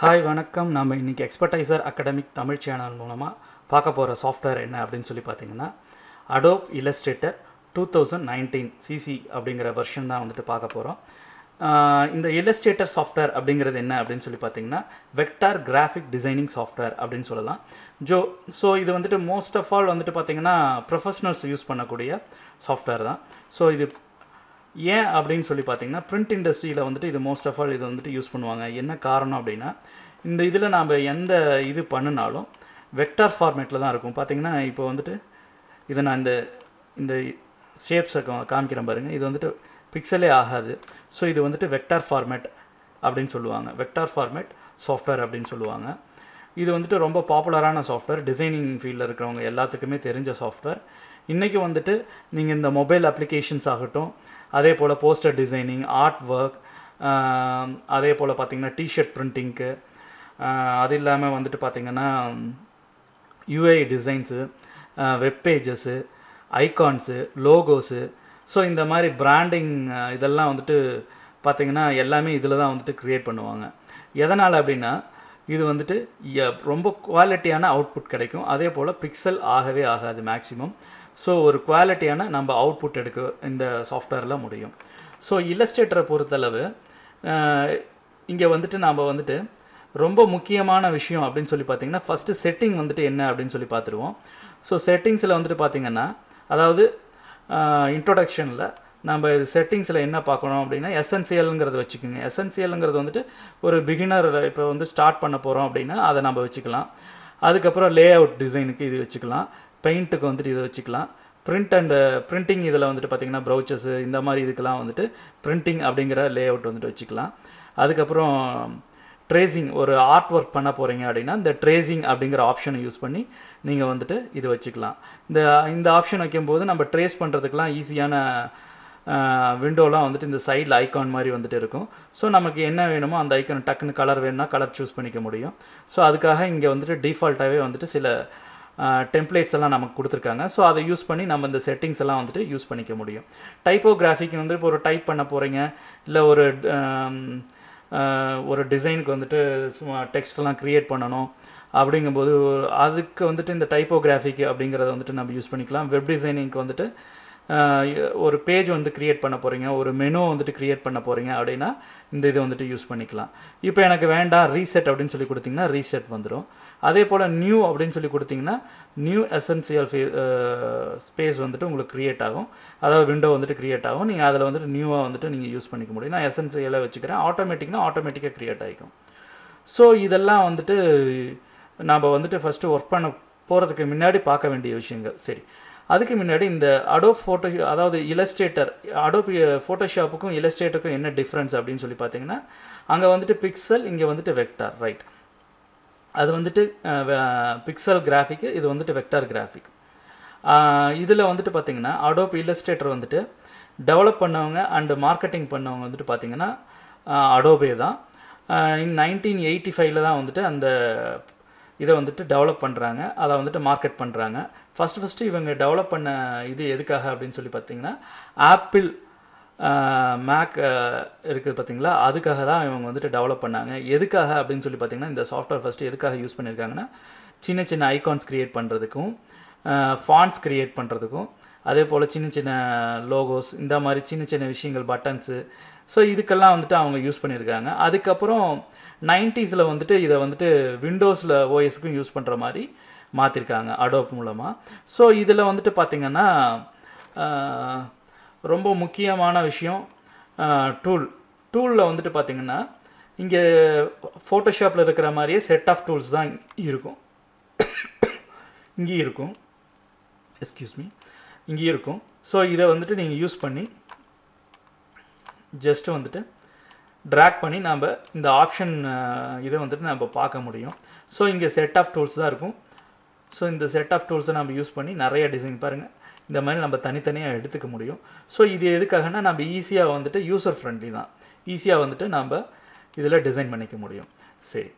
Hi வணக்கம். நம்ம இன்றைக்கி எக்ஸ்பர்டைசர் அகாடமிக் தமிழ் சேனல் மூலமாக பார்க்க போகிற சாஃப்ட்வேர் என்ன அப்படின்னு சொல்லி பார்த்தீங்கன்னா அடோப் இல்லஸ்ட்ரேட்டர் 2019 சிசி அப்படிங்கிற வெர்ஷன் தான் வந்துட்டு பார்க்க போகிறோம். இந்த இல்லஸ்ட்ரேட்டர் சாஃப்ட்வேர் அப்படிங்கிறது என்ன அப்படின்னு சொல்லி பார்த்தீங்கன்னா வெக்டார் கிராஃபிக் டிசைனிங் சாஃப்ட்வேர் அப்படின்னு சொல்லலாம். ஸோ இது வந்துட்டு மோஸ்ட் ஆஃப் ஆல் வந்துட்டு பார்த்தீங்கன்னா ப்ரொஃபஷனல்ஸ் யூஸ் பண்ணக்கூடிய சாஃப்ட்வேர் தான். ஸோ இது ஏன் அப்படின்னு சொல்லி பார்த்தீங்கன்னா பிரிண்ட் இண்டஸ்ட்ரியில் வந்துட்டு இது மோஸ்ட் ஆஃப் ஆல் இது வந்துட்டு யூஸ் பண்ணுவாங்க. என்ன காரணம் அப்படின்னா இந்த இதில் நாம் எந்த இது பண்ணினாலும் வெக்டார் ஃபார்மேட்டில் தான் இருக்கும். பார்த்தீங்கன்னா இப்போ வந்துட்டு இதை நான் இந்த ஷேப்ஸை காமிக்கிறேன் பாருங்கள். இது வந்துட்டு பிக்சலே ஆகாது. ஸோ இது வந்துட்டு வெக்டார் ஃபார்மேட் அப்படின்னு சொல்லுவாங்க. வெக்டார் ஃபார்மேட் சாஃப்ட்வேர் அப்படின்னு சொல்லுவாங்க. இது வந்துட்டு ரொம்ப பாப்புலரான சாஃப்ட்வேர். டிசைனிங் ஃபீல்டில் இருக்கிறவங்க எல்லாத்துக்குமே தெரிஞ்ச சாஃப்ட்வேர். இன்றைக்கி வந்துட்டு நீங்கள் இந்த மொபைல் அப்ளிகேஷன்ஸ் ஆகட்டும், அதே போல் போஸ்டர் டிசைனிங், ஆர்ட் ஒர்க், அதே போல் பார்த்திங்கன்னா டிஷர்ட் பிரிண்டிங்க்கு, அது இல்லாமல் வந்துட்டு பார்த்திங்கன்னா UI designs, web pages, icons, logos, so இந்த மாதிரி பிராண்டிங் இதெல்லாம் வந்துட்டு பார்த்திங்கன்னா எல்லாமே இதில் தான் வந்துட்டு க்ரியேட் பண்ணுவாங்க. எதனால் அப்படின்னா இது வந்துட்டு ரொம்ப குவாலிட்டியான அவுட்புட் கிடைக்கும். அதே போல் பிக்சல் ஆகவே ஆகாது மேக்ஸிமம். ஸோ ஒரு குவாலிட்டியான நம்ம அவுட்புட் எடுக்க இந்த சாஃப்ட்வேரில் முடியும். ஸோ இல்லஸ்ட்ரேட்டரை பொறுத்தளவு இங்கே வந்துட்டு நாம் வந்துட்டு ரொம்ப முக்கியமான விஷயம் அப்படின்னு சொல்லி பார்த்தீங்கன்னா ஃபஸ்ட்டு செட்டிங் வந்துட்டு என்ன அப்படின்னு சொல்லி பார்த்துருவோம். ஸோ செட்டிங்ஸில் வந்துட்டு பார்த்திங்கன்னா அதாவது இன்ட்ரோடக்ஷனில் நம்ம இது செட்டிங்ஸில் என்ன பார்க்கணும் அப்படின்னா எசென்சியலுங்கிறத வச்சுக்கோங்க. எசென்சியலுங்கிறது வந்துட்டு ஒரு பிகினர் இப்போ வந்து ஸ்டார்ட் பண்ண போகிறோம் அப்படின்னா அதை நம்ம வச்சுக்கலாம். அதுக்கப்புறம் லே அவுட் டிசைனுக்கு இது வச்சுக்கலாம். பெயிண்ட்டுக்கு வந்துட்டு இதை வச்சுக்கலாம். பிரிண்டிங் இதில் வந்துட்டு பார்த்திங்கன்னா ப்ரௌச்சர்ஸு இந்த மாதிரி இதுக்கெல்லாம் வந்துட்டு பிரிண்டிங் அப்படிங்கிற லே அவுட் வந்துட்டு வச்சுக்கலாம். அதுக்கப்புறம் ட்ரேசிங், ஒரு ஆர்ட் ஒர்க் பண்ண போகிறீங்க அப்படின்னா இந்த ட்ரேசிங் அப்படிங்கிற ஆப்ஷனை யூஸ் பண்ணி நீங்கள் வந்துட்டு இது வச்சுக்கலாம். இந்த ஆப்ஷன் வைக்கும்போது நம்ம ட்ரேஸ் பண்ணுறதுக்கெலாம் ஈஸியான விண்டோலாம் வந்துட்டு இந்த சைடில் ஐக்கான் மாதிரி வந்துட்டு இருக்கும். ஸோ நமக்கு என்ன வேணுமோ அந்த ஐக்கான் டக்குன்னு கலர் வேணும்னா கலர் சூஸ் பண்ணிக்க முடியும். ஸோ அதுக்காக இங்கே வந்துட்டு டிஃபால்ட்டாகவே வந்துட்டு சில டெம்ப்ளேட்ஸ் எல்லாம் நமக்கு கொடுத்துருக்காங்க. ஸோ அதை யூஸ் பண்ணி நம்ம இந்த செட்டிங்ஸ் எல்லாம் வந்துட்டு யூஸ் பண்ணிக்க முடியும். டைப்போகிராஃபிக்கு வந்து இப்போ ஒரு டைப் பண்ண போகிறீங்க, இல்லை ஒரு டிசைனுக்கு வந்துட்டு சும்மா டெக்ஸ்ட்லாம் க்ரியேட் பண்ணணும் அப்படிங்கும்போது அதுக்கு வந்துட்டு இந்த டைப்போகிராஃபிக்கு அப்படிங்கிறத வந்துட்டு நம்ம யூஸ் பண்ணிக்கலாம். வெப் டிசைனிங்க்கு வந்துட்டு ஒரு பேஜ் வந்து க்ரியேட் பண்ண போகிறீங்க, ஒரு மெனு வந்துட்டு க்ரியேட் பண்ண போகிறீங்க அப்படின்னா இந்த இது வந்துட்டு யூஸ் பண்ணிக்கலாம். இப்போ எனக்கு வேண்டாம் ரீசெட் அப்படின்னு சொல்லி கொடுத்தீங்கன்னா ரீசெட் வந்துடும். அதே போல் நியூ அப்படின்னு சொல்லி கொடுத்தீங்கன்னா நியூ எசென்சியல் ஸ்பேஸ் வந்துட்டு உங்களுக்கு க்ரியேட் ஆகும். அதாவது விண்டோ வந்துட்டு க்ரியேட் ஆகும். நீங்கள் அதில் வந்துட்டு நியூவாக வந்துட்டு நீங்கள் யூஸ் பண்ணிக்க முடியும். நான் எசென்சியலாக வச்சுக்கிறேன். ஆட்டோமேட்டிக்காக க்ரியேட் ஆகிக்கும். ஸோ இதெல்லாம் வந்துட்டு நாம் வந்துட்டு ஃபஸ்ட்டு ஒர்க் பண்ண போகிறதுக்கு முன்னாடி பார்க்க வேண்டிய விஷயங்கள். சரி, அதுக்கு முன்னாடி இந்த அடோப் அதாவது இல்லஸ்ட்ரேட்டர், அடோப் ஃபோட்டோஷாப்புக்கும் இல்லஸ்ட்ரேட்டருக்கும் என்ன டிஃப்ரென்ஸ் அப்படின்னு சொல்லி பார்த்தீங்கன்னா அங்கே வந்துட்டு பிக்சல், இங்கே வந்துட்டு வெக்டார், ரைட். அது வந்துட்டு பிக்சல் கிராஃபிக்கு, இது வந்துட்டு வெக்டார் கிராஃபிக். இதில் வந்துட்டு பார்த்திங்கன்னா அடோப் இல்லஸ்ட்ரேட்டர் வந்துட்டு டெவலப் பண்ணவங்க அண்டு மார்க்கெட்டிங் பண்ணவங்க வந்துட்டு பார்த்திங்கன்னா அடோபே தான். 1985 தான் வந்துட்டு அந்த இதை வந்துட்டு டெவலப் பண்ணுறாங்க, அதை வந்துட்டு மார்க்கெட் பண்ணுறாங்க. ஃபஸ்ட்டு இவங்க டெவலப் பண்ண இது எதுக்காக அப்படின்னு சொல்லி பார்த்தீங்கன்னா ஆப்பிள் மேக் இருக்குது பார்த்தீங்களா, அதுக்காக தான் இவங்க வந்துட்டு டெவலப் பண்ணாங்க. எதுக்காக அப்படின்னு சொல்லி பார்த்தீங்கன்னா இந்த சாஃப்ட்வேர் ஃபஸ்ட்டு எதுக்காக யூஸ் பண்ணியிருக்காங்கன்னா சின்ன சின்ன ஐகான்ஸ் க்ரியேட் பண்ணுறதுக்கும், ஃபாண்ட்ஸ் க்ரியேட் பண்ணுறதுக்கும், அதே போல் சின்ன சின்ன லோகோஸ், இந்த மாதிரி சின்ன சின்ன விஷயங்கள், பட்டன்ஸு, ஸோ இதுக்கெல்லாம் வந்துட்டு அவங்க யூஸ் பண்ணியிருக்காங்க. அதுக்கப்புறம் 90s வந்துட்டு இதை வந்துட்டு விண்டோஸில் ஓஎஸ்க்கும் யூஸ் பண்ணுற மாதிரி மாற்றிருக்காங்க அடோப் மூலமாக. ஸோ இதில் வந்துட்டு பார்த்திங்கன்னா ரொம்ப முக்கியமான விஷயம் டூலில் வந்துட்டு பார்த்திங்கன்னா இங்கே ஃபோட்டோஷாப்பில் இருக்கிற மாதிரியே செட் ஆஃப் டூல்ஸ் தான் இருக்கும். இங்கேயும் இருக்கும், இங்கேயும் இருக்கும். ஸோ இதை வந்துட்டு நீங்கள் யூஸ் பண்ணி ஜஸ்ட்டு வந்துட்டு ட்ராக் பண்ணி நம்ம இந்த ஆப்ஷன் இதை வந்துட்டு நம்ம பார்க்க முடியும். ஸோ இங்கே செட் ஆஃப் டூல்ஸ் தான் இருக்கும். ஸோ இந்த செட் ஆஃப் டூல்ஸை நம்ம யூஸ் பண்ணி நிறைய டிசைன் பாருங்கள் இந்த மாதிரி நம்ம தனித்தனியாக எடுத்துக்க முடியும். ஸோ இது எதுக்காகனா நம்ம ஈஸியாக வந்துட்டு யூசர் ஃப்ரெண்ட்லி தான், ஈஸியாக வந்துட்டு நம்ம இதில் டிசைன் பண்ணிக்க முடியும். சரி,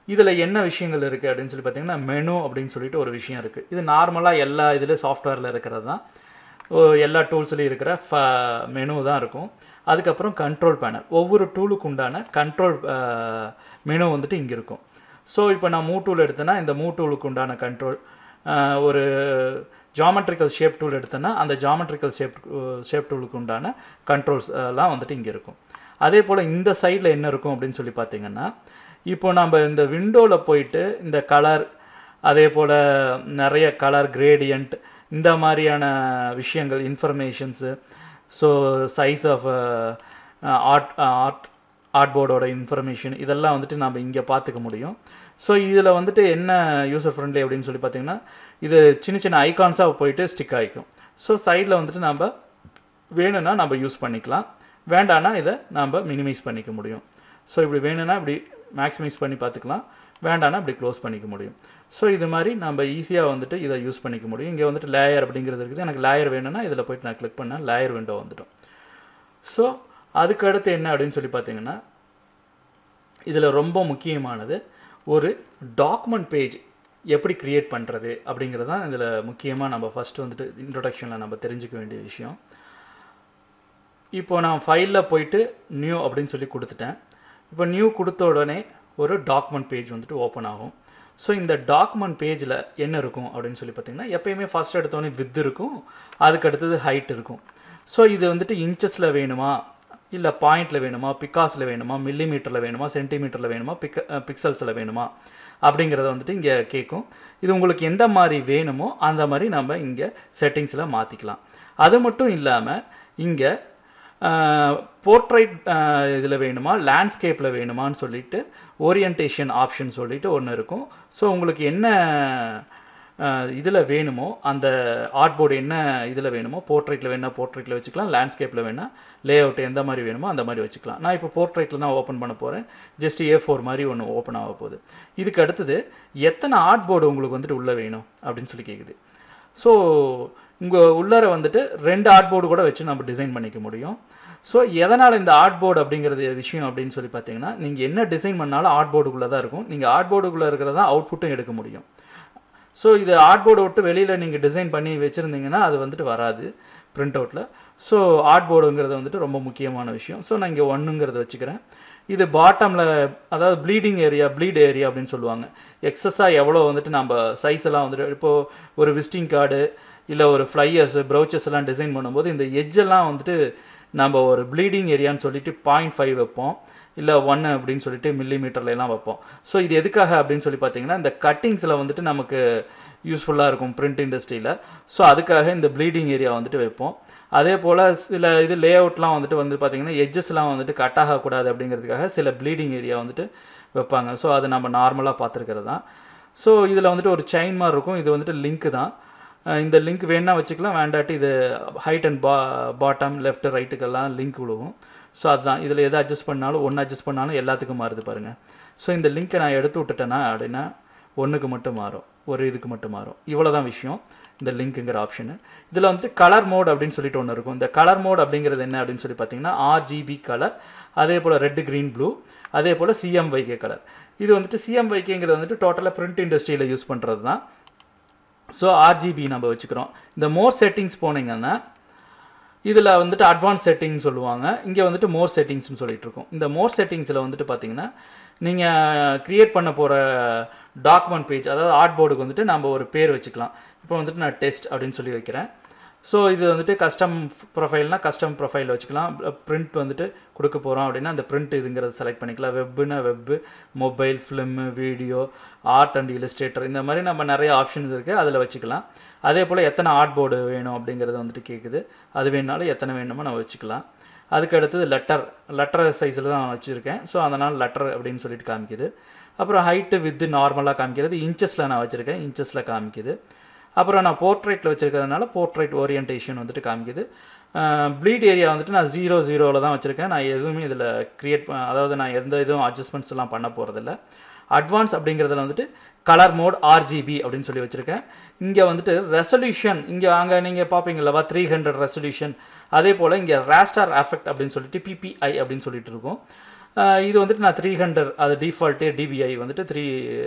இதில் என்ன விஷயங்கள் இருக்குது அப்படின்னு சொல்லி பார்த்தீங்கன்னா மெனு அப்படின்னு சொல்லிட்டு ஒரு விஷயம் இருக்குது. இது நார்மலாக எல்லா இதில் சாஃப்ட்வேரில் இருக்கிறது தான், எல்லா டூல்ஸ்லேயும் இருக்கிற மெனு தான் இருக்கும். அதுக்கப்புறம் கண்ட்ரோல் பேனல், ஒவ்வொரு டூலுக்கு உண்டான கண்ட்ரோல் மெனு வந்துட்டு இங்கே இருக்கும். ஸோ இப்போ நான் மூவ் டூல் எடுத்தேன்னா இந்த மூவ் டூலுக்கு உண்டான கண்ட்ரோல், ஒரு ஜாமெட்ரிக்கல் ஷேப் டூல் எடுத்தேன்னா அந்த ஜாமெட்ரிக்கல் ஷேப் டூலுக்கு உண்டான கண்ட்ரோல்ஸ் எல்லாம் வந்துட்டு இங்கே இருக்கும். அதே போல் இந்த சைடில் என்ன இருக்கும் அப்படின்னு சொல்லி பார்த்தீங்கன்னா, இப்போ நம்ம இந்த விண்டோவில் போயிட்டு இந்த கலர், அதே போல் நிறைய கலர் கிரேடியன்ட், இந்த மாதிரியான விஷயங்கள், இன்ஃபர்மேஷன்ஸு, ஸோ சைஸ் ஆஃப் ஆர்ட்போர்டோட இன்ஃபர்மேஷன், இதெல்லாம் வந்துட்டு நம்ம இங்கே பார்த்துக்க முடியும். ஸோ இதில் வந்துட்டு என்ன யூசர் ஃப்ரெண்ட்லி அப்படின்னு சொல்லி பார்த்தீங்கன்னா, இது சின்ன சின்ன ஐகான்ஸாக போயிட்டு ஸ்டிக் ஆகிக்கும். ஸோ சைடில் வந்துட்டு நம்ம வேணும்னா நம்ம யூஸ் பண்ணிக்கலாம், வேண்டானா இதை நம்ம மினிமைஸ் பண்ணிக்க முடியும். ஸோ இப்படி வேணும்னா இப்படி மேக்ஸிமைஸ் பண்ணி பார்த்துக்கலாம், வேண்டானா இப்படி க்ளோஸ் பண்ணிக்க முடியும். ஸோ இது மாதிரி நம்ம ஈஸியாக வந்துட்டு இதை யூஸ் பண்ணிக்க முடியும். இங்கே வந்துட்டு லேயர் அப்படிங்கிறது இருக்குது. எனக்கு லேயர் வேணும்னா இதில் போய்ட்டு நான் கிளிக் பண்ணேன், லேயர் விண்டோ வந்துடும். ஸோ அதுக்கு அடுத்து என்ன அப்படின்னு சொல்லி பார்த்தீங்கன்னா, இதில் ரொம்ப முக்கியமானது ஒரு டாக்குமெண்ட் பேஜ் எப்படி க்ரியேட் பண்ணுறது அப்படிங்கிறது தான் இதில் முக்கியமாக நம்ம ஃபஸ்ட்டு வந்துட்டு இன்ட்ரொடக்ஷனில் நம்ம தெரிஞ்சுக்க வேண்டிய விஷயம். இப்போ நான் ஃபைலில் போயிட்டு நியூ அப்படின்னு சொல்லி கொடுத்துட்டேன். இப்போ நியூ கொடுத்த உடனே ஒரு டாக்குமெண்ட் பேஜ் வந்துட்டு ஓப்பன் ஆகும். ஸோ இந்த டாக்குமெண்ட் பேஜில் என்ன இருக்கும் அப்படின்னு சொல்லி பார்த்தீங்கன்னா, எப்பயுமே ஃபஸ்ட் எடுத்தோடனே வித் இருக்கும், அதுக்கு அடுத்தது ஹைட் இருக்கும். ஸோ இது வந்துட்டு இன்ச்சஸில் வேணுமா, இல்லை பாயிண்டில் வேணுமா, பிக்காஸில் வேணுமா, மில்லிமீட்டரில் வேணுமா, சென்டிமீட்டரில் வேணுமா, பிக்சல்ஸில் வேணுமா அப்படிங்கிறத வந்துட்டு இங்கே கேட்கும். இது உங்களுக்கு எந்த மாதிரி வேணுமோ அந்த மாதிரி நம்ம இங்கே செட்டிங்ஸில் மாற்றிக்கலாம். அது மட்டும் இல்லாமல் இங்கே போர்ட்ரைட் இதில் வேணுமா, லேண்ட்ஸ்கேப்பில் வேணுமான்னு சொல்லிட்டு ஓரியன்டேஷன் ஆப்ஷன் சொல்லிட்டு ஒன்று இருக்கும். ஸோ உங்களுக்கு என்ன இதில் வேணுமோ, அந்த ஆர்ட்போர்டு என்ன இதில் வேணுமோ, போர்ட்ரைட்டில் வேணால் போர்ட்ரைட்டில் வச்சுக்கலாம், லேண்ட்ஸ்கேப்பில் வேணால் லே அவுட் எந்த மாதிரி வேணுமோ அந்த மாதிரி வச்சுக்கலாம். நான் இப்போ போர்ட்ரைட்டில் தான் ஓப்பன் பண்ண போகிறேன். ஜஸ்ட் A4 மாதிரி ஒன்று ஓப்பன் ஆக போகுது. இதுக்கு அடுத்தது எத்தனை ஆர்ட்போர்டு உங்களுக்கு வந்துட்டு உள்ளே வேணும் அப்படின்னு சொல்லி கேட்குது. ஸோ உங்கள் உள்ளார வந்துட்டு 2 ஆர்ட்போர்டு கூட வச்சு நம்ம டிசைன் பண்ணிக்க முடியும். ஸோ எதனால் இந்த ஆர்ட்போர்டு அப்படிங்கிறது விஷயம் அப்படின்னு சொல்லி பார்த்தீங்கன்னா, நீங்கள் என்ன டிசைன் பண்ணாலும் ஆர்ட்போர்டுக்குள்ளே தான் இருக்கும். நீங்கள் ஆர்ட்போர்டுக்குள்ளே இருக்கிறத தான் அவுட்புட்டும் எடுக்க முடியும். ஸோ இது ஆர்ட்போர்டை விட்டு வெளியில் நீங்கள் டிசைன் பண்ணி வச்சுருந்தீங்கன்னா அது வந்துட்டு வராது பிரிண்ட் அவுட்டில். ஸோ ஆர்ட்போர்டுங்கிறது வந்துட்டு ரொம்ப முக்கியமான விஷயம். ஸோ நான் இங்கே 1ங்கிறத வச்சுக்கிறேன். இது பாட்டமில், அதாவது ப்ளீட் ஏரியா அப்படின்னு சொல்லுவாங்க. எக்ஸஸாக எவ்வளோ வந்துட்டு நம்ம சைஸ் எல்லாம் வந்துட்டு, இப்போது ஒரு விசிட்டிங் கார்டு இல்லை ஒரு ஃப்ளையர்ஸ், ப்ரௌச்சர்ஸ் எல்லாம் டிசைன் பண்ணும்போது இந்த எட்ஜெல்லாம் வந்துட்டு நம்ம ஒரு ப்ளீடிங் ஏரியான்னு சொல்லிட்டு 0.5 வைப்போம், இல்லை 1 அப்படின்னு சொல்லிட்டு மில்லிமீட்டர்லாம் வைப்போம். ஸோ இது எதுக்காக அப்படின்னு சொல்லி பார்த்தீங்கன்னா, இந்த கட்டிங்ஸில் வந்துட்டு நமக்கு யூஸ்ஃபுல்லாக இருக்கும் பிரிண்ட் இண்டஸ்ட்ரியில். ஸோ அதுக்காக இந்த ப்ளீடிங் ஏரியா வந்துட்டு வைப்போம். அதே போல் சில இது லே அவுட்லாம் வந்துட்டு பார்த்தீங்கன்னா எட்ஜஸ்லாம் வந்துட்டு கட் ஆகக்கூடாது அப்படிங்கிறதுக்காக சில ப்ளீடிங் ஏரியா வந்துட்டு வைப்பாங்க. ஸோ அது நம்ம நார்மலாக பார்த்துருக்கிறது தான். ஸோ இதில் வந்துட்டு ஒரு செயின் மாதிரி இருக்கும். இது வந்துட்டு லிங்க் தான். இந்த லிங்க் வேணா வச்சுக்கலாம், வேண்டாட்டி இது ஹைட் அண்ட் பாட்டம் லெஃப்ட் ரைட்டுக்கெல்லாம் லிங்க் விழுவும். ஸோ அதுதான், இதில் எதை அட்ஜஸ்ட் பண்ணாலும், ஒன்று அட்ஜஸ்ட் பண்ணாலும் எல்லாத்துக்கும் மாறுது பாருங்கள். ஸோ இந்த லிங்க்கை நான் எடுத்து விட்டுட்டேன்னா அப்படின்னா 1க்கு மட்டும் மாறும், ஒரு இதுக்கு மட்டும் மாறும். இவ்வளோ தான் விஷயம் இந்த லிங்க்குங்கிற ஆப்ஷனு. இதில் வந்துட்டு கலர் மோட் அப்படின்னு சொல்லிட்டு ஒன்று இருக்கும். இந்த கலர் மோட் அப்படிங்கிறது என்ன அப்படின்னு சொல்லி பார்த்தீங்கன்னா, RGB கலர், அதே போல் ரெட் க்ரீன் ப்ளூ, அதே போல் CMYK கலர். இது வந்துட்டு CMYKங்கிறது வந்துட்டு டோட்டலாக பிரிண்ட் இண்டஸ்ட்ரியில் யூஸ் பண்ணுறது தான். ஸோ RGB நம்ம வச்சுக்கிறோம். இந்த மோர் செட்டிங்ஸ் போனீங்கன்னா இதில் வந்துட்டு அட்வான்ஸ் செட்டிங் சொல்லுவாங்க, இங்கே வந்துட்டு மோர் செட்டிங்ஸ்னு சொல்லிட்டு இருக்கோம். இந்த மோர் செட்டிங்ஸில் வந்துட்டு பார்த்தீங்கன்னா, நீங்கள் க்ரியேட் பண்ண போகிற டாக்குமெண்ட் பேஜ், அதாவது ஆர்ட்போர்டுக்கு வந்துட்டு நம்ம ஒரு பேர் வச்சுக்கலாம். இப்போ வந்துட்டு நான் டெஸ்ட் அப்படின்னு சொல்லி வைக்கிறேன். ஸோ இது வந்துட்டு கஸ்டம் ப்ரொஃபைல்னால் கஸ்டம் ப்ரொஃபைல் வச்சுக்கலாம். பிரிண்ட் வந்துட்டு கொடுக்க போகிறோம் அப்படின்னா அந்த பிரிண்ட் இதுங்கிறத செலக்ட் பண்ணிக்கலாம். வெப்புனா web, mobile, film, video, art and illustrator, இந்த மாதிரி நம்ம நிறைய ஆப்ஷன்ஸ் இருக்குது, அதில் வச்சுக்கலாம். அதே போல் எத்தனை ஆர்ட்போர்டு வேணும் அப்படிங்கிறது வந்துட்டு கேட்குது. அது வேணுனாலும் எத்தனை வேணுமோ நம்ம வச்சுக்கலாம். அதுக்கு அடுத்தது லெட்டர் சைஸில் தான் நான் வச்சுருக்கேன். ஸோ அதனால் லெட்டர் அப்படின்னு சொல்லிட்டு காமிக்குது. அப்புறம் ஹைட்டு வித்து நார்மலாக காமிக்கிறது, இன்ச்சஸில் நான் வச்சுருக்கேன், இன்ச்சஸில் காமிக்குது. அப்புறம் நான் போர்ட்ரைட்டில் வச்சுருக்கிறதுனால போர்ட்ரைட் ஓரியன்டேஷன் வந்துட்டு காமிக்குது. ப்ளீட் ஏரியா வந்துட்டு நான் 0 தான் வச்சுருக்கேன். நான் எதுவுமே இதில் அதாவது நான் எந்த இதுவும் அட்ஜஸ்ட்மெண்ட்ஸ் எல்லாம் பண்ண போகிறதில்ல. அட்வான்ஸ் அப்படிங்கிறதுல வந்துட்டு கலர் மோட் RGB அப்படின்னு சொல்லி வச்சுருக்கேன். இங்கே வந்துட்டு ரெசல்யூஷன், அங்கே நீங்கள் பார்ப்பீங்களவா 300 ரெசல்யூஷன். அதே போல் இங்கே ராஸ்டர் எஃபெக்ட் அப்படின்னு சொல்லிட்டு PPI அப்படின்னு சொல்லிட்டு இருக்கும். இது வந்துட்டு நான் 300, அது டிஃபால்ட்டே DBI வந்துட்டு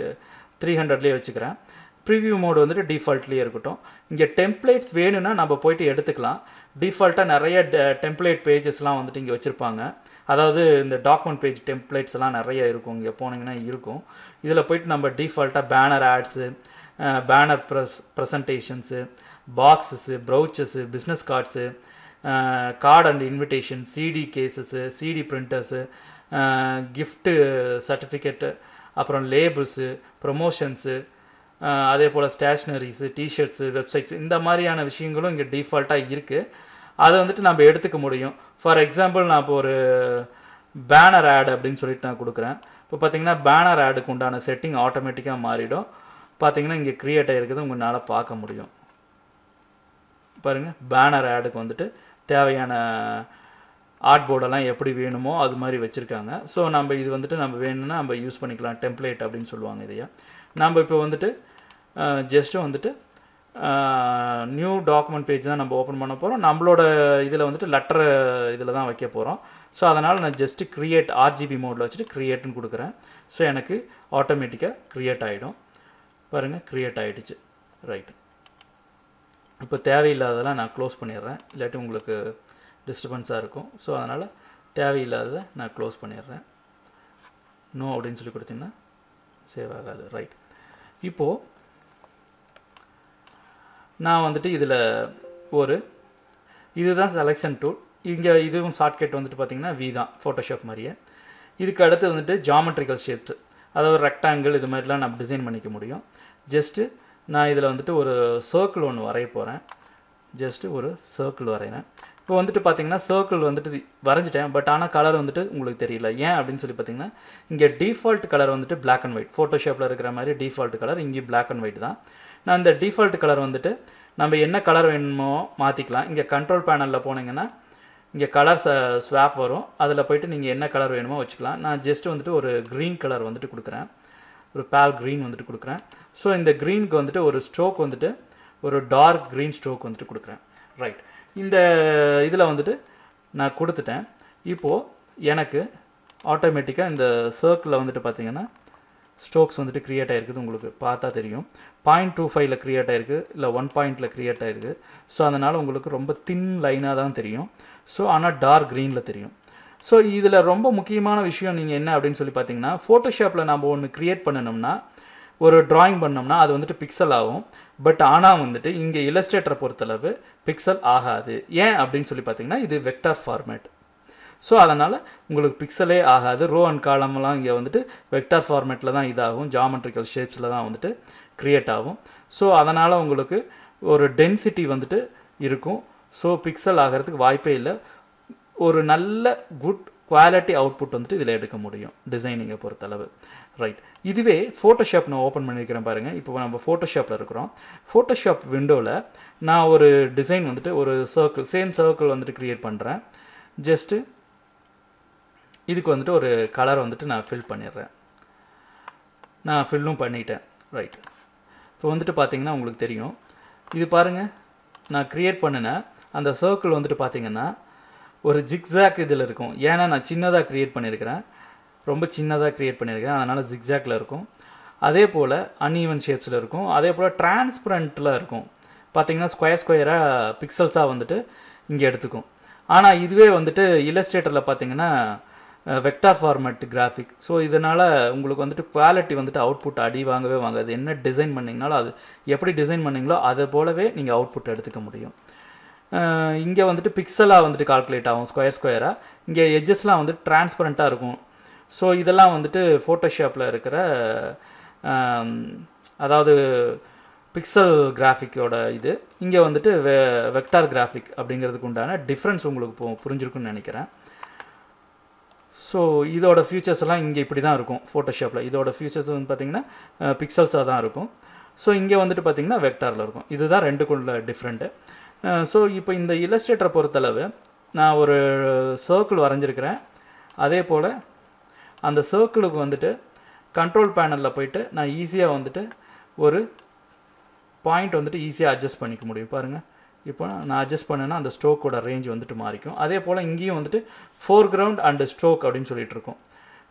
300லேயே வச்சுக்கிறேன். ப்ரிவ்யூ மோட் வந்துட்டு டிஃபால்ட்லேயே இருக்கட்டும். இங்கே டெம்ப்ளேட்ஸ் வேணும்னா நம்ம போயிட்டு எடுத்துக்கலாம். டிஃபால்ட்டாக நிறைய டெம்ப்ளேட் பேஜஸ்லாம் வந்துட்டு இங்கே வச்சுருப்பாங்க. அதாவது இந்த டாக்குமெண்ட் பேஜ் டெம்ப்ளேட்ஸ் எல்லாம் நிறைய இருக்கும், இங்கே போனீங்கன்னா இருக்கும். இதில் போயிட்டு நம்ம டிஃபால்ட்டாக banner ads, banner presentations, boxes, brochures, business cards, card and invitation, CD cases, CD printers, gift certificate, அப்புறம் லேபிள்ஸு, ப்ரொமோஷன்ஸு, அதே போல் ஸ்டேஷ்னரிஸு, டிஷர்ட்ஸு, வெப்சைட்ஸ், இந்த மாதிரியான விஷயங்களும் இங்கே டிஃபால்ட்டாக இருக்குது. அதை வந்துட்டு நம்ம எடுத்துக்க முடியும். ஃபார் எக்ஸாம்பிள் நான் இப்போ ஒரு பேனர் ஆட் அப்படின்னு சொல்லிட்டு நான் கொடுக்குறேன். இப்போ பார்த்தீங்கன்னா பேனர் ஆடுக்கு உண்டான செட்டிங் ஆட்டோமேட்டிக்காக மாறிடும். பார்த்தீங்கன்னா இங்கே க்ரியேட் ஆகிருக்குது உங்களால் பார்க்க முடியும். பாருங்கள், பேனர் ஆடுக்கு வந்துட்டு தேவையான ஆர்ட் போர்டெல்லாம் எப்படி வேணுமோ அது மாதிரி வச்சுருக்காங்க. ஸோ நம்ம இது வந்துட்டு நம்ம வேணும்னா நம்ம யூஸ் பண்ணிக்கலாம். டெம்ப்ளேட் அப்படின்னு சொல்லுவாங்க இதையா. நம்ம இப்போ வந்துட்டு ஜஸ்ட்டு வந்துட்டு நியூ டாக்குமெண்ட் பேஜ் தான் நம்ம ஓப்பன் பண்ண போகிறோம். நம்மளோட இதில் வந்துட்டு லெட்டர் இதில் தான் வைக்க போகிறோம். ஸோ அதனால் நான் ஜஸ்ட்டு க்ரியேட் ஆர்ஜிபி மோடில் வச்சுட்டு க்ரியேட்னு கொடுக்குறேன். ஸோ எனக்கு ஆட்டோமேட்டிக்காக க்ரியேட் ஆகிடும். பாருங்கள், க்ரியேட் ஆகிடுச்சு. ரைட், இப்போ தேவையில்லாததெல்லாம் நான் க்ளோஸ் பண்ணிடுறேன், இல்லாட்டி உங்களுக்கு டிஸ்டர்பன்ஸாக இருக்கும். ஸோ அதனால் தேவையில்லாததை நான் க்ளோஸ் பண்ணிடுறேன். நோ அப்படின்னு சொல்லி கொடுத்தீங்கன்னா சேவ் ஆகாது. ரைட், இப்போது நான் வந்துட்டு இதில் ஒரு இதுதான் செலெக்ஷன் டூல். இங்கே இதுவும் ஷார்ட்கட் வந்துட்டு பார்த்திங்கன்னா வி தான், ஃபோட்டோஷாப் மாதிரியே. இதுக்கு அடுத்து வந்துட்டு ஜாமெட்ரிக்கல் ஷேப்ஸ், அதாவது ரெக்டாங்கிள் இது மாதிரிலாம் நம்ம டிசைன் பண்ணிக்க முடியும். ஜஸ்ட்டு நான் இதில் வந்துட்டு ஒரு சர்க்கிள் ஒன்று வரைய போகிறேன். ஜஸ்ட்டு ஒரு சர்க்கிள் வரைகிறேன். இப்போ வந்துட்டு பார்த்தீங்கன்னா சர்க்கிள் வந்துட்டு வரைஞ்சிட்டேன். பட் ஆனால் கலர் வந்துட்டு உங்களுக்கு தெரியல. ஏன் அப்படின்னு சொல்லி பார்த்தீங்கன்னா இங்கே டிஃபால்ட் கலர் வந்துட்டு பிளாக் அண்ட் ஒயிட். ஃபோட்டோஷாப்பில் இருக்கிற மாதிரி டிஃபால்ட் கலர் இங்கே பிளாக் அண்ட் ஒயிட் தான். நான் இந்த டிஃபால்ட் கலர் வந்துட்டு நம்ம என்ன கலர் வேணுமோ மாற்றிக்கலாம். இங்கே கண்ட்ரோல் பேனலில் போனீங்கன்னா இங்கே கலர் ஸ்வாப் வரும். அதில் போய்ட்டு நீங்கள் என்ன கலர் வேணுமோ வச்சுக்கலாம். நான் ஜஸ்ட்டு வந்துட்டு ஒரு க்ரீன் கலர் வந்துட்டு கொடுக்குறேன். ஒரு பேல் க்ரீன் வந்துட்டு கொடுக்குறேன். ஸோ இந்த க்ரீனுக்கு வந்துட்டு ஒரு ஸ்ட்ரோக் வந்துட்டு ஒரு டார்க் க்ரீன் ஸ்ட்ரோக் வந்துட்டு கொடுக்குறேன். ரைட், இந்த இதில் வந்துட்டு நான் கொடுத்துட்டேன். இப்போது எனக்கு ஆட்டோமேட்டிக்காக இந்த சர்க்கிளில் வந்துட்டு பார்த்தீங்கன்னா ஸ்ட்ரோக்ஸ் வந்துட்டு க்ரியேட் ஆகிருக்குது. உங்களுக்கு பார்த்தா தெரியும். 0.25 க்ரியேட் ஆகிருக்கு, இல்லை 1 க்ரியேட் ஆகிருக்கு. ஸோ அதனால் உங்களுக்கு ரொம்ப தின் லைனாக தான் தெரியும். ஸோ ஆனால் டார்க் க்ரீனில் தெரியும். ஸோ இதில் ரொம்ப முக்கியமான விஷயம் நீங்கள் என்ன அப்படின்னு சொல்லி பார்த்தீங்கன்னா, ஃபோட்டோஷாப்பில் நம்ம ஒன்று க்ரியேட் பண்ணணும்னா, ஒரு ட்ராயிங் பண்ணோம்னா அது வந்துட்டு பிக்சல் ஆகும். பட் ஆனால் வந்துட்டு இங்கே இல்லஸ்ட்ரேட்டரை பொறுத்தளவு பிக்சல் ஆகாது. ஏன் அப்படின்னு சொல்லி பார்த்தீங்கன்னா இது வெக்டார் ஃபார்மேட். ஸோ அதனால் உங்களுக்கு பிக்சலே ஆகாது. ரோ அண்ட் காலம்லாம் இங்கே வந்துட்டு வெக்டார் ஃபார்மேட்டில் தான் இதாகும், ஜாமெட்ரிக்கல் ஷேப்ஸில் தான் வந்துட்டு க்ரியேட் ஆகும். ஸோ அதனால் உங்களுக்கு ஒரு டென்சிட்டி வந்துட்டு இருக்கும். ஸோ பிக்சல் ஆகிறதுக்கு வாய்ப்பே இல்லை. ஒரு நல்ல குட் குவாலிட்டி அவுட்புட் வந்துட்டு இதில் எடுக்க முடியும் டிசைனிங்கை பொறுத்தளவு. ரைட், இதுவே ஃபோட்டோஷாப் நான் ஓப்பன் பண்ணியிருக்கிறேன் பாருங்கள். இப்போ நம்ம ஃபோட்டோஷாப்பில் இருக்கிறோம். ஃபோட்டோஷாப் விண்டோவில் நான் ஒரு டிசைன் வந்துட்டு ஒரு சர்க்கிள், சேம் சர்க்கிள் வந்துட்டு க்ரியேட் பண்ணுறேன். ஜஸ்ட்டு இதுக்கு வந்துட்டு ஒரு கலர் வந்துட்டு நான் ஃபில் பண்ணிடுறேன். நான் ஃபில்லும் பண்ணிட்டேன். ரைட், இப்போ வந்துட்டு பார்த்தீங்கன்னா உங்களுக்கு தெரியும். இது பாருங்கள், நான் க்ரியேட் பண்ணின அந்த சர்க்கிள் வந்துட்டு பார்த்தீங்கன்னா ஒரு ஜிக்ஸாக் இதில் இருக்கும். ஏன்னா நான் சின்னதாக க்ரியேட் பண்ணியிருக்கிறேன், ரொம்ப சின்னதாக க்ரியேட் பண்ணியிருக்கேன், அதனால் ஜிக்ஸாக்டில் இருக்கும். அதே போல் அன்ஈவன் ஷேப்ஸில் இருக்கும். அதே போல் டிரான்ஸ்பரண்ட்டில் இருக்கும். பார்த்தீங்கன்னா ஸ்கொயராக பிக்சல்ஸாக வந்துட்டு இங்கே எடுத்துக்கும். ஆனால் இதுவே வந்துட்டு இல்லஸ்ட்ரேட்டரில் பார்த்தீங்கன்னா வெக்டார் ஃபார்மேட் கிராஃபிக். ஸோ இதனால் உங்களுக்கு வந்துட்டு குவாலிட்டி வந்துட்டு அவுட்புட் அடி வாங்கவே வாங்காது. என்ன டிசைன் பண்ணிங்கனாலும் அது எப்படி டிசைன் பண்ணிங்களோ அதை போலவே நீங்கள் அவுட்புட் எடுத்துக்க முடியும். இங்கே வந்துட்டு பிக்சலாக வந்துட்டு கால்குலேட் ஆகும், ஸ்கொயராக. இங்கே எட்ஜஸ்லாம் வந்துட்டு டிரான்ஸ்பரண்ட்டாக இருக்கும். ஸோ இதெல்லாம் வந்துட்டு ஃபோட்டோஷாப்பில் இருக்கிற அதாவது பிக்சல் கிராஃபிக்கோட இது. இங்கே வந்துட்டு வெக்டார் கிராஃபிக் அப்படிங்கிறதுக்கு உண்டான டிஃப்ரென்ஸ் உங்களுக்கு புரிஞ்சிருக்குன்னு நினைக்கிறேன். ஸோ இதோட ஃபியூச்சர்ஸ் எல்லாம் இங்கே இப்படி தான் இருக்கும் ஃபோட்டோஷாப்பில். இதோட ஃபியூச்சர்ஸ் வந்து பார்த்திங்கன்னா பிக்சல்ஸாக தான் இருக்கும். ஸோ இங்கே வந்துட்டு பார்த்திங்கன்னா வெக்டாரில் இருக்கும். இதுதான் ரெண்டுக்குள்ள டிஃப்ரெண்ட்டு. ஸோ இப்போ இந்த இல்லஸ்ட்ரேட்டரை பொறுத்தளவு நான் ஒரு சர்க்கிள் வரைஞ்சிருக்கிறேன். அதே போல் அந்த சர்க்கிளுக்கு வந்துட்டு கண்ட்ரோல் பேனலில் போயிட்டு நான் ஈஸியாக வந்துட்டு ஒரு பாயிண்ட் வந்துட்டு ஈஸியாக அட்ஜஸ்ட் பண்ணிக்க முடியும். பாருங்கள், இப்போ நான் அட்ஜஸ்ட் பண்ணேன்னா அந்த ஸ்ட்ரோக்கோட ரேஞ்ச் வந்துட்டு மாறிக்கும். அதே போல் இங்கேயும் வந்துட்டு ஃபோர் கிரவுண்ட் அண்ட் ஸ்ட்ரோக் அப்படின்னு சொல்லிட்டு இருக்கோம்.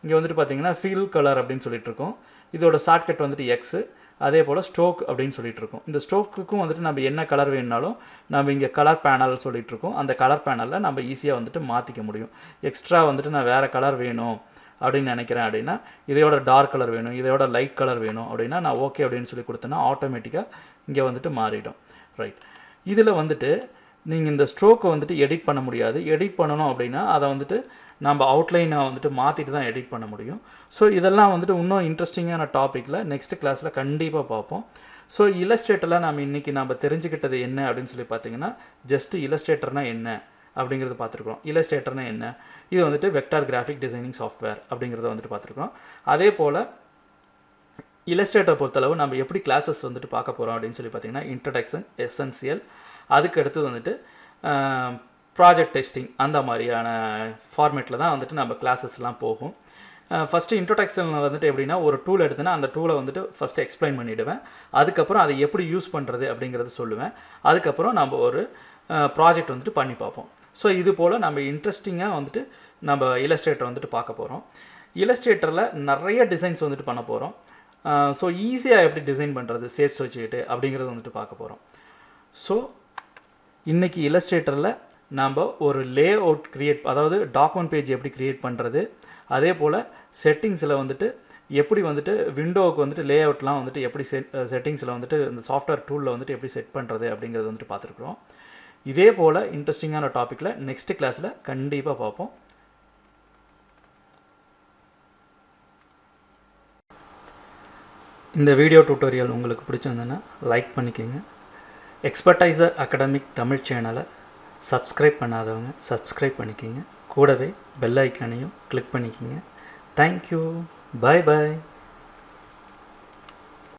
இங்கே வந்துட்டு பார்த்தீங்கன்னா ஃபீல் கலர் அப்படின்னு சொல்லிட்டு இருக்கோம். இதோட ஷார்ட்கட் வந்துட்டு எக்ஸ். அதே போல் ஸ்ட்ரோக் அப்படின்னு சொல்லிட்டு இருக்கோம். இந்த ஸ்ட்ரோக்குக்கும் வந்துட்டு நம்ம என்ன கலர் வேணுனாலும் நம்ம இங்கே கலர் பேனல் சொல்லிட்டு இருக்கோம். அந்த கலர் பேனலில் நம்ம ஈஸியாக வந்துட்டு மாற்றிக்க முடியும். எக்ஸ்ட்ரா வந்துட்டு நான் வேறு கலர் வேணும் அப்படின்னு நினைக்கிறேன் அப்படின்னா, இதையோட டார்க் கலர் வேணும், இதையோட லைட் கலர் வேணும் அப்படின்னா நான் ஓகே அப்படின்னு சொல்லி கொடுத்தேன்னா ஆட்டோமேட்டிக்காக இங்கே வந்துட்டு மாறிடும். ரைட். இதில் வந்துட்டு நீங்கள் இந்த ஸ்ட்ரோக்கை வந்துட்டு எடிட் பண்ண முடியாது. எடிட் பண்ணணும் அப்படின்னா அதை வந்துட்டு நம்ம அவுட்லைனை வந்துட்டு மாற்றிட்டு தான் எடிட் பண்ண முடியும். ஸோ இதெல்லாம் வந்துட்டு இன்னும் இன்ட்ரெஸ்டிங்கான டாப்பிக்கில் நெக்ஸ்ட் கிளாஸில் கண்டிப்பாக பார்ப்போம். ஸோ இல்லஸ்ட்ரேட்டரில் நம்ம இன்றைக்கி நம்ம தெரிஞ்சுக்கிட்டது என்ன அப்படின்னு சொல்லி பார்த்தீங்கன்னா, ஜஸ்ட் இல்லஸ்ட்ரேட்டர்னா என்ன அப்படிங்கிறது பார்த்துருக்கோம். இல்லஸ்ட்ரேட்டர்னா என்ன, இது வந்துட்டு வெக்டார் கிராஃபிக் டிசைனிங் சாஃப்ட்வேர் அப்படிங்கிறத வந்துட்டு பார்த்துருக்கோம். அதே போல் இல்லஸ்ட்ரேட்டர் பொறுத்தளவு நம்ம எப்படி கிளாஸஸ் வந்துட்டு பார்க்க போகிறோம் அப்படின்னு சொல்லி பார்த்தீங்கன்னா, இன்ட்ரடக்ஷன், எசென்சியல், அதுக்கு அடுத்து வந்துட்டு ப்ராஜெக்ட் டெஸ்டிங், அந்த மாதிரியான ஃபார்மேட்டில் தான் வந்துட்டு நம்ம கிளாஸஸ்லாம் போகும். ஃபஸ்ட்டு இன்ட்ரோடக்ஷனில் வந்துட்டு எப்படின்னா, ஒரு டூல் எடுத்தேன்னா அந்த டூலை வந்துட்டு ஃபஸ்ட்டு எக்ஸ்பிளைன் பண்ணிவிடுவேன். அதுக்கப்புறம் அதை எப்படி யூஸ் பண்ணுறது அப்படிங்கிறத சொல்லுவேன். அதுக்கப்புறம் நம்ம ஒரு ப்ராஜெக்ட் வந்துட்டு பண்ணி பார்ப்போம். ஸோ இது போல் நம்ம இன்ட்ரெஸ்டிங்காக வந்துட்டு நம்ம இல்லஸ்ட்ரேட்டர் வந்துட்டு பார்க்க போகிறோம். இல்லஸ்ட்ரேட்டரில் நிறைய டிசைன்ஸ் வந்துட்டு பண்ண போகிறோம். ஸோ ஈஸியாக எப்படி டிசைன் பண்ணுறது ஷேப்ஸ் வச்சுக்கிட்டு அப்படிங்கிறது வந்துட்டு பார்க்க போகிறோம். ஸோ இன்றைக்கி இல்லஸ்ட்ரேட்டரில் நம்ம ஒரு லே அவுட் க்ரியேட், அதாவது டாக்குமெண்ட் பேஜ் எப்படி க்ரியேட் பண்ணுறது, அதே போல் செட்டிங்ஸில் வந்துட்டு எப்படி வந்துட்டு விண்டோவுக்கு வந்துட்டு லே அவுட்லாம் வந்துட்டு எப்படி செட்டிங்ஸில் வந்துட்டு இந்த சாஃப்ட்வேர் டூலில் வந்துட்டு எப்படி செட் பண்ணுறது அப்படிங்கிறது வந்துட்டு பார்த்துருக்குறோம். இதே போல் இன்ட்ரெஸ்டிங்கான டாப்பிக்கில் நெக்ஸ்ட் கிளாஸில் கண்டிப்பாக பார்ப்போம். இந்த வீடியோ டியூட்டோரியல் உங்களுக்கு பிடிச்சிருந்ததுன்னா லைக் பண்ணிக்கோங்க. எக்ஸ்பர்டைசர் அகாடமிக் தமிழ் சேனலை சப்ஸ்கிரைப் பண்ணாதவங்க சப்ஸ்கிரைப் பண்ணிக்கோங்க. கூடவே பெல் ஐக்கானையும் கிளிக் பண்ணிக்கோங்க. தேங்க்யூ. பாய் பாய்.